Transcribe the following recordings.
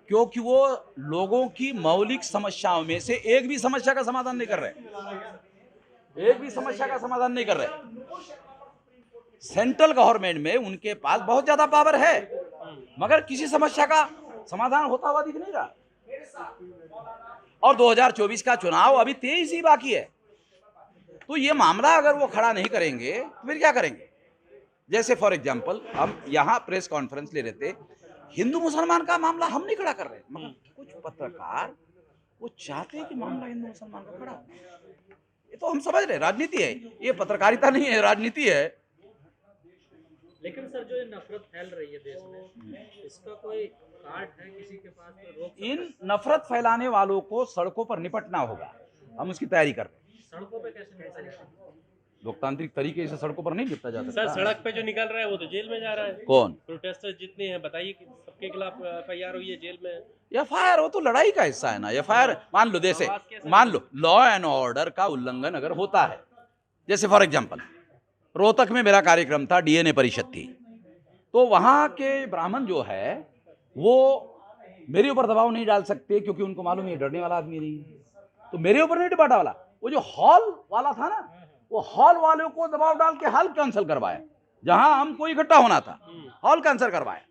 क्योंकि वो लोगों की मौलिक समस्याओं में से एक भी समस्या का समाधान नहीं कर रहे, एक भी समस्या का समाधान नहीं कर रहे। सेंट्रल गवर्नमेंट में उनके पास बहुत ज्यादा पावर है, मगर किसी समस्या का समाधान होता हुआ दिख नहीं रहा। और 2024 का चुनाव अभी 23 ही बाकी है, तो ये मामला अगर वो खड़ा नहीं करेंगे तो फिर क्या करेंगे? जैसे फॉर एग्जाम्पल हम यहाँ प्रेस कॉन्फ्रेंस ले रहे थे, हिंदू मुसलमान का मामला हम नहीं खड़ा कर रहे, मगर कुछ पत्रकार वो चाहते हैं कि मामला हिंदू मुसलमान का खड़ा हो। ये तो हम समझ रहे, राजनीति है ये, पत्रकारिता नहीं है, राजनीति है। लेकिन सर, जो ये नफरत फैल रही है देश में, इसका कोई कार्ड है किसी के पास तो रोक सकता है? इन नफरत फैलाने वालों को सड़कों पर निपटना होगा, हम उसकी तैयारी कर रहे हैं। सड़कों पे कैसे निपटेंगे? लोकतांत्रिक तरीके से सड़कों पर नहीं निपटा जा सकता। सर, सड़क पे जो निकल रहा है वो तो जेल में जा रहा है। कौन? प्रोटेस्टर जितने हैं बताइए कि सबके खिलाफ FIR हुई है, जेल में है। एफआईआर वो तो लड़ाई का हिस्सा है ना। एफआईआर मान लो, जैसे मान लो लॉ एंड ऑर्डर का उल्लंघन अगर होता है, जैसे फॉर एग्जांपल रोहतक में मेरा कार्यक्रम था, डीएनए परिषद थी, तो वहां के ब्राह्मण जो है वो मेरे ऊपर दबाव नहीं डाल सकते, क्योंकि उनको मालूम है डरने वाला आदमी नहीं है, तो मेरे ऊपर नहीं डिबाटा वाला। वो जो हॉल वाला था ना, वो हॉल वालों को दबाव डाल के हॉल कैंसिल करवाया, जहां हमको इकट्ठा होना था, हॉल कैंसिल करवाया।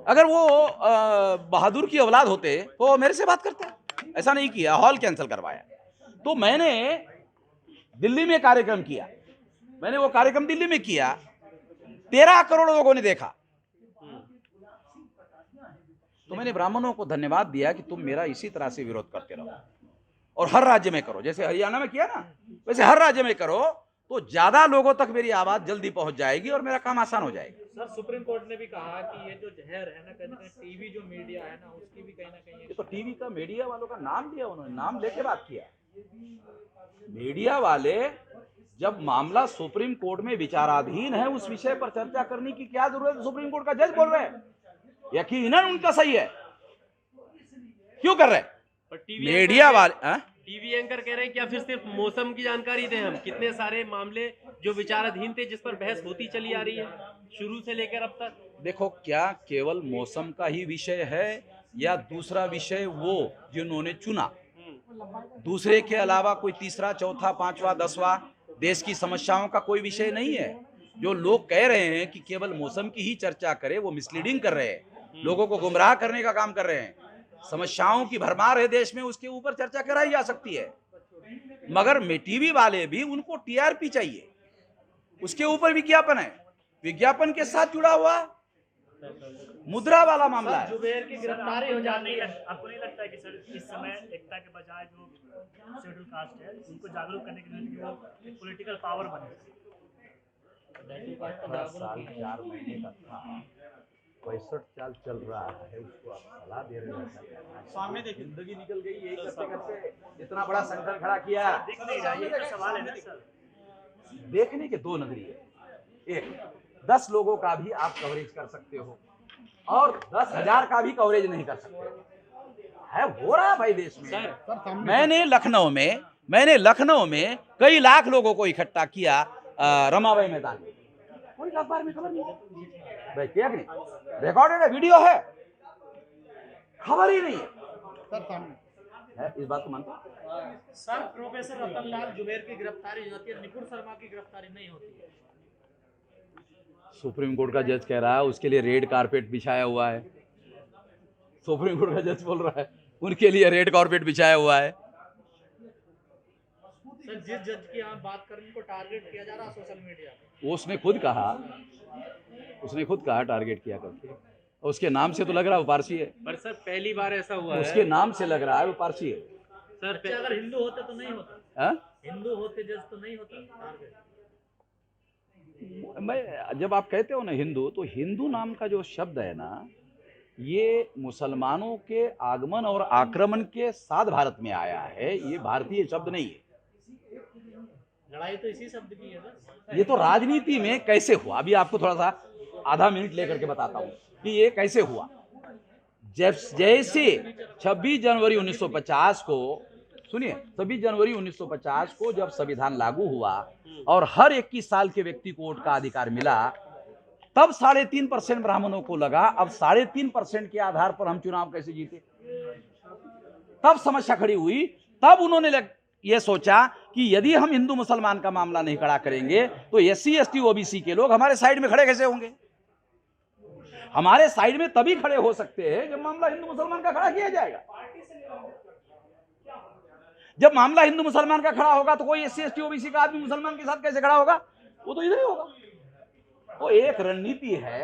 अगर वो बहादुर की औलाद होते तो वो मेरे से बात करते, ऐसा नहीं किया, हॉल कैंसिल करवाया। तो मैंने दिल्ली में कार्यक्रम किया, मैंने वो कार्यक्रम दिल्ली में किया, 13 करोड़ लोगों ने देखा। तो मैंने ब्राह्मणों को धन्यवाद दिया कि तुम मेरा इसी तरह से विरोध करते रहो और हर राज्य में करो, जैसे हरियाणा में किया ना वैसे हर राज्य में करो, तो ज्यादा लोगों तक मेरी आवाज जल्दी पहुंच जाएगी और मेरा काम आसान हो जाएगा। सर, सुप्रीम कोर्ट ने भी कहा कि ये जो जहर है ना, कहीं ना कहीं टीवी जो मीडिया है ना, उसकी भी कहीं ना कहीं ये तो टीवी का मीडिया वालों का नाम लिया, उन्होंने नाम लेके बात किया। मीडिया वाले, जब मामला सुप्रीम कोर्ट में विचाराधीन है, उस विषय पर चर्चा करने की क्या जरूरत है? सुप्रीम कोर्ट का जज बोल रहे हैं, यकीनन उनका सही है, क्यों कर रहे? पर मीडिया वाले टीवी एंकर कह रहे हैं क्या फिर सिर्फ मौसम की जानकारी दें हम? कितने सारे मामले जो विचाराधीन थे, जिस पर बहस होती चली आ रही है शुरू से लेकर अब तक। देखो, क्या केवल मौसम का ही विषय है या दूसरा विषय वो जिन्होंने चुना, दूसरे के अलावा कोई तीसरा, चौथा, पांचवा, 10वां देश की समस्याओं का कोई विषय नहीं है? जो लोग कह रहे हैं कि केवल मौसम की ही चर्चा करे, वो मिसलीडिंग कर रहे हैं, लोगों को गुमराह करने का काम कर रहे हैं। समस्याओं की भरमार है देश में, उसके ऊपर चर्चा कराई जा सकती है, मगर टीवी वाले भी, उनको टीआरपी चाहिए, उसके ऊपर विज्ञापन है, विज्ञापन के साथ जुड़ा हुआ मुद्रा वाला मामला है। जुबेर की गिरफ्तारी हो जाती है, आपको नहीं लगता है कि सर इस समय एकता के बजाय जो शेड्यूल कास्ट है उनको जागरूक करने के लिए कि वो एक पॉलिटिकल पावर बने? 10 साल 4 महीने का था, 65 साल चल रहा है, उसको आप सलाह दे रहे हैं? सामने देखिए, जिंदगी निकल गई यही करते करते, इतना बड़ा संकट खड़ा किया। दिख नहीं रहा, ये तो सवाल है ना सर। देखने के दो नजरिए, एक 10 लोगों का भी आप कवरेज कर सकते हो और 10,000 का भी कवरेज नहीं कर सकते है, हो रहा है भाई देश में। मैंने लखनऊ में कई लाख लोगों को इकट्ठा किया रमाबाई मैदान में, कोई अखबार में खबर नहीं भाई, क्या नहीं, रिकॉर्डेड है, वीडियो है, खबर ही नहीं है, इस बात को मानते हैं? सर, प्रोफेसर रतन लाल जुबेर की गिरफ्तारी हो जाती है, निपुण शर्मा की गिरफ्तारी नहीं होती है। सुप्रीम कोर्ट का जज कह रहा है उसके लिए रेड कारपेट बिछाया हुआ है, सुप्रीम कोर्ट का जज बोल रहा है उनके लिए रेड कारपेट बिछाया हुआ है। सर, जिस जज की आप बात कर रहे हैं उनको टारगेट किया जा रहा है सोशल मीडिया पे। उसने खुद कहा टारगेट किया करके, और उसके नाम से तो लग रहा है वो पारसी है। पर सर, पहली बार ऐसा हुआ है, उसके नाम से लग रहा है वो पारसी है। सर अगर हिंदू होते तो नहीं होता, हा? हिंदू होते जज तो नहीं होता टारगेट। मैं जब आप कहते हो ना हिंदू, तो हिंदू नाम का जो शब्द है ना, ये मुसलमानों के आगमन और आक्रमण के साथ भारत में आया है, ये भारतीय शब्द नहीं है। लड़ाई तो इसी शब्द की है सर। ये तो राजनीति में कैसे हुआ, अभी आपको थोड़ा सा आधा मिनट लेकर के बताता हूं कि ये कैसे हुआ। जैसे 26 जनवरी 1950 को, सुनिए, 26 जनवरी 1950 को जब संविधान लागू हुआ और हर 21 साल के व्यक्ति को वोट का अधिकार मिला, तब 3.5% ब्राह्मणों को लगा अब 3.5% के आधार पर हम चुनाव कैसे जीते। तब समस्या खड़ी हुई। तब उन्होंने ये सोचा कि यदि हम हिंदू मुसलमान का मामला नहीं खड़ा करेंगे तो SC ST OBC के लोग हमारे साइड में खड़े कैसे होंगे। हमारे साइड में तभी खड़े हो सकते हैं जब मामला हिंदू मुसलमान का खड़ा किया जाएगा। जब मामला हिंदू मुसलमान का खड़ा होगा तो कोई SC ST OBC का आदमी मुसलमान के साथ कैसे खड़ा होगा, वो तो इधर ही होगा। वो एक रणनीति है।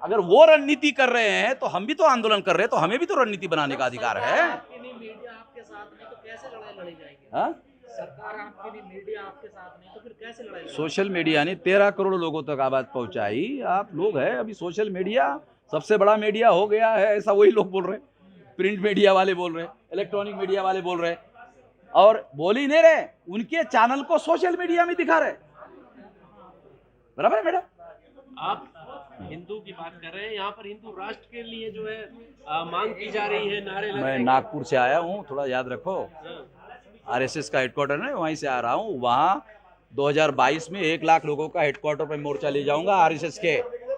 अगर वो रणनीति कर रहे हैं तो हम भी तो आंदोलन कर रहे हैं, तो हमें भी तो रणनीति बनाने का अधिकार है। मीडिया आपके साथ नहीं तो कैसे लड़ाई लड़ी जाएगी? हाँ? सरकार आपकी नहीं, मीडिया आपके साथ नहीं तो फिर कैसे लड़ाई लड़ेगी? सोशल मीडिया ने 13 करोड़ लोगों तक आवाज पहुंचाई। आप लोग हैं अभी सोशल मीडिया सबसे बड़ा मीडिया हो गया है, ऐसा वही लोग बोल रहे हैं। प्रिंट मीडिया वाले बोल रहे हैं, इलेक्ट्रॉनिक मीडिया वाले बोल रहे हैं, और बोल ही नहीं रहे, उनके चैनल को सोशल मीडिया में दिखा रहे। बराबर है मैडम? आप हिंदू की बात कर रहे हैं, यहाँ पर हिंदू राष्ट्र के लिए जो है मांग की जा रही है, नारे लग रहे मैं हैं। नागपुर से आया हूँ, थोड़ा याद रखो। RSS का हेडक्वार्टर है, वहीं से आ रहा हूँ। वहाँ 2022 में 1 लाख लोगों का हेडक्वार्टर पे मोर्चा ले जाऊंगा RSS के।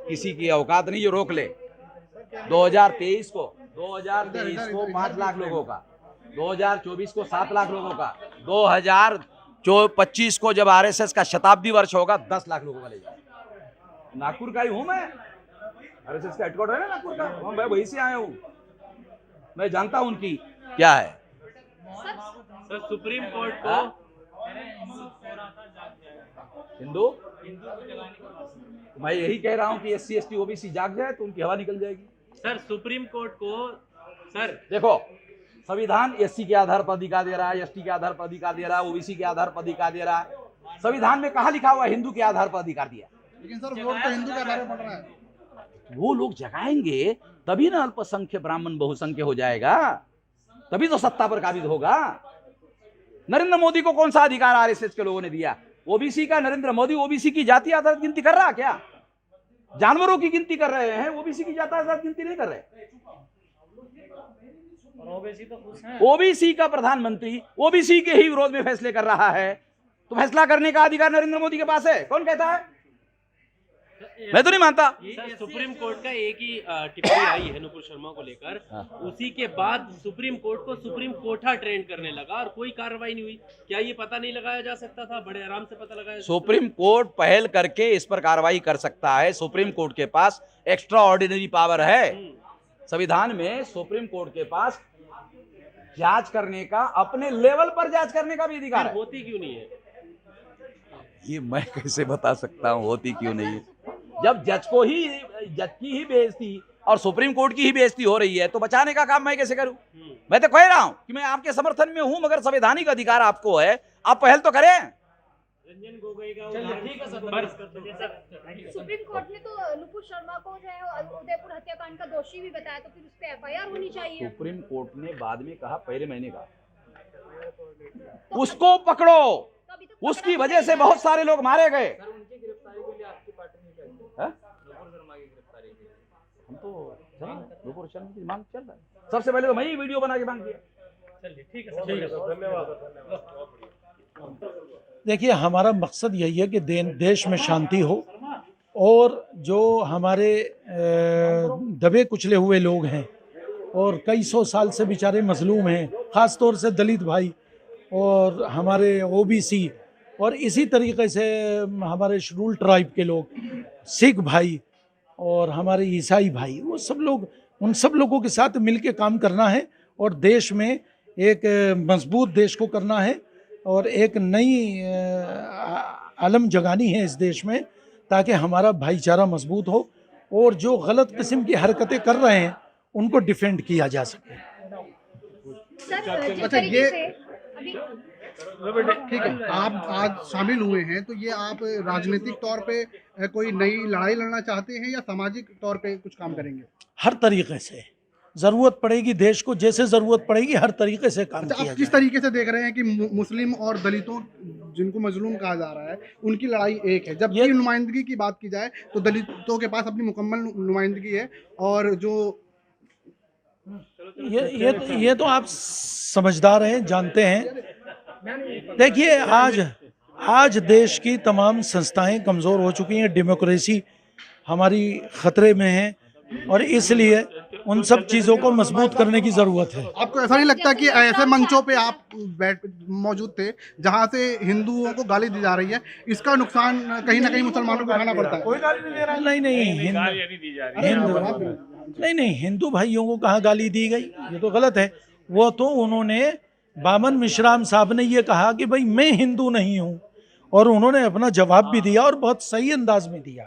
किसी की औकात नहीं जो रोक ले। 2023 को 5 लाख लोगों का, 2024 को 7 लाख लोगों का, 2025 को जब RSS का शताब्दी वर्ष होगा 10 लाख लोगों का ले जाऊंगा। नागपुर का ही हूं मैं, RSS का हेडक्वार्टर है ना नागपुर का, मैं वहीं से आया हूं। मैं जानता हूं उनकी क्या है। सर सुप्रीम कोर्ट को हिंदू मैं यही कह रहा हूं कि SC ST OBC जाग जाए तो उनकी हवा निकल जाएगी। सर सुप्रीम कोर्ट को सर देखो, संविधान SC के आधार पर अधिकार दे रहा है, ST के आधार पर अधिकार दे रहा है, OBC के आधार पर अधिकार दे रहा है। संविधान में कहाँ लिखा हुआ है हिंदू के आधार पर अधिकार दिया? लेकिन सर वोट तो हिंदू के आधार पर पड़ रहा है। वो लोग जगाएंगे तभी ना अल्पसंख्य ब्राह्मण बहुसंख्य हो जाएगा, तभी तो सत्ता पर काबिज होगा। नरेंद्र मोदी को कौन सा अधिकार RSS के लोगों ने दिया? OBC का नरेंद्र मोदी OBC की जाति आधारित गिनती कर रहा क्या? जानवरों की गिनती कर रहे हैं, OBC की जाति आधारित गिनती नहीं कर रहे। ओबीसी तो खुश हैं। OBC का प्रधानमंत्री OBC के ही विरोध में फैसले कर रहा है, तो फैसला करने का अधिकार नरेंद्र मोदी के पास है। कौन कहता है? मैं तो नहीं मानता। सर सुप्रीम कोर्ट का एक ही टिप्पणी आई है नुपुर शर्मा को लेकर, उसी के बाद सुप्रीम कोर्ट को सुप्रीम कोर्टा ट्रेंड करने लगा और कोई कार्रवाई नहीं हुई। क्या ये पता नहीं लगाया जा सकता था? बड़े आराम से पता लगाया। सुप्रीम कोर्ट पहल करके इस पर कार्रवाई कर सकता है। सुप्रीम कोर्ट के पास एक्स्ट्रा ऑर्डिनरी पावर है। संविधान में सुप्रीम कोर्ट के पास जांच करने का, अपने लेवल पर जांच करने का भी अधिकार है। होती क्यों नहीं है? ये मैं कैसे बता सकता हूँ होती क्यों नहीं है? जब जज की ही बेइज्जती और सुप्रीम कोर्ट की ही बेइज्जती हो रही है तो बचाने का काम मैं कैसे करूं? मैं तो कह रहा हूं कि मैं आपके समर्थन में हूं, मगर संवैधानिक अधिकार आपको है, आप पहल तो करें। रंजन गोगोई का ठीक है सर। सुप्रीम कोर्ट ने तो नुपुर शर्मा को जो है उदयपुर हत्याकांड का दोषी भी बताया, तो फिर उस पे FIR होनी चाहिए। सुप्रीम कोर्ट ने बाद में कहा, पहले मैंने कहा उसको पकड़ो, तो अभी तक उसकी वजह से बहुत सारे लोग मारे गए। सर उनकी गिरफ्तारी के लिए आपकी पार्टी ने क्या किया? हाँ? नुपुर शर्मा की गिरफ्तारी के लिए हम तो नुपुर शर्मा की मांग चल रहा है। सबसे पहले तो मैं ही वीडियो बना के मांग किया। चलिए ठीक है सर, धन्यवाद। देखिए, हमारा मकसद यही है कि देश में शांति हो, और जो हमारे दबे कुचले हुए लोग हैं और कई सौ साल से बेचारे मजलूम हैं, ख़ास तौर से दलित भाई और हमारे OBC और इसी तरीके से हमारे शेड्यूल ट्राइब के लोग, सिख भाई और हमारे ईसाई भाई, वो सब लोग, उन सब लोगों के साथ मिलके काम करना है और देश में एक मजबूत देश को करना है और एक नई आलम जगानी है इस देश में, ताकि हमारा भाईचारा मजबूत हो और जो गलत किस्म की हरकतें कर रहे हैं उनको डिफेंड किया जा सके। सर जिस अच्छा, तरीके ये- से अभी ठीक है, आप आज शामिल हुए हैं तो ये आप राजनीतिक तौर पे कोई नई लड़ाई लड़ना चाहते हैं या सामाजिक तौर पे कुछ काम करेंगे? हर तरीके से ज़रूरत पड़ेगी देश को, जैसे ज़रूरत पड़ेगी हर तरीके से काम अच्छा, किया आप किस जाए। तरीके से देख रहे हैं कि मुस्लिम और दलितों, जिनको मजलूम कहा जा रहा है, उनकी लड़ाई एक है, जबकि नुमाइंदगी की बात की जाए तो दलितों के पास अपनी मुकम्मल नुमाइंदगी है। और जो ये तो आप समझदार हैं, जानते हैं। देखिए, आज देश की तमाम संस्थाएं कमज़ोर हो चुकी हैं, डेमोक्रेसी हमारी खतरे में है, और इसलिए उन सब चीज़ों को मजबूत करने की ज़रूरत है। आपको ऐसा नहीं लगता कि ऐसे मंचों पे आप मौजूद थे जहां से हिंदुओं को गाली दी जा रही है, इसका नुकसान कहीं ना कहीं मुसलमानों को उठाना पड़ता है? कोई गाली नहीं दे रहा है। नहीं, हिंदू भाइयों को कहाँ गाली दी गई, ये तो गलत है। वो तो उन्होंने, बामन मिश्राम साहब ने ये कहा कि भाई मैं हिंदू नहीं हूँ, और उन्होंने अपना जवाब भी दिया और बहुत सही अंदाज में दिया।